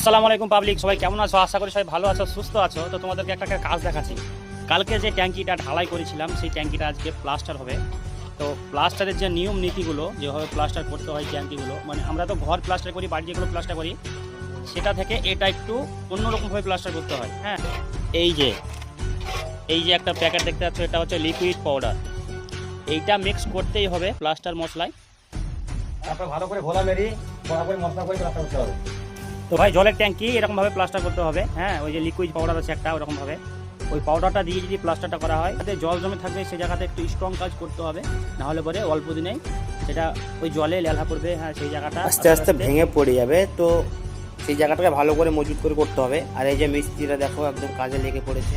আসসালামু আলাইকুম পাবলিক, সবাই কেমন আছো? আশা করি সবাই ভালো আছো, সুস্থ আছো। তো তোমাদেরকে একটা কাজ দেখাচ্ছি। কালকে যে ট্যাঙ্কিটা ঢালাই করেছিলাম সেই ট্যাঙ্কিটা আজকে প্লাস্টার হবে। তো প্লাস্টারের যে নিয়ম নীতিগুলো, যেভাবে প্লাস্টার করতে হয় ট্যাঙ্কিগুলো, মানে আমরা তো ঘর প্লাস্টার করি, বাড়ি যেগুলো প্লাস্টার করি সেটা থেকে এটা একটু অন্যরকমভাবে প্লাস্টার করতে হয়। হ্যাঁ, এই যে একটা প্যাকেট দেখতে পাচ্ছ, এটা হচ্ছে লিকুইড পাউডার। এইটা মিক্স করতেই হবে প্লাস্টার মশলায়। তারপর ভালো করে ঘোলা মেরি ঘোলা করে মশলা করে প্লাস্টার করতে হবে। তো ভাই, জলের ট্যাঙ্কি এরকমভাবে প্লাস্টার করতে হবে। হ্যাঁ, ওই যে লিকুইড পাউডার আছে একটা, ওরকমভাবে ওই পাউডারটা দিয়ে যদি প্লাস্টারটা করা হয়, তাতে জল জমে থাকবে, সেই জায়গাতে একটু স্ট্রং কাজ করতে হবে, নাহলে পরে অল্প দিনেই সেটা ওই জলে লেলহা পড়বে। হ্যাঁ, সেই জায়গাটা আস্তে আস্তে ভেঙে পড়ে যাবে। তো সেই জায়গাটাকে ভালো করে মজবুত করে করতে হবে। আর এই যে মিস্ত্রিরা দেখো একদম কাজে লেগে পড়েছে।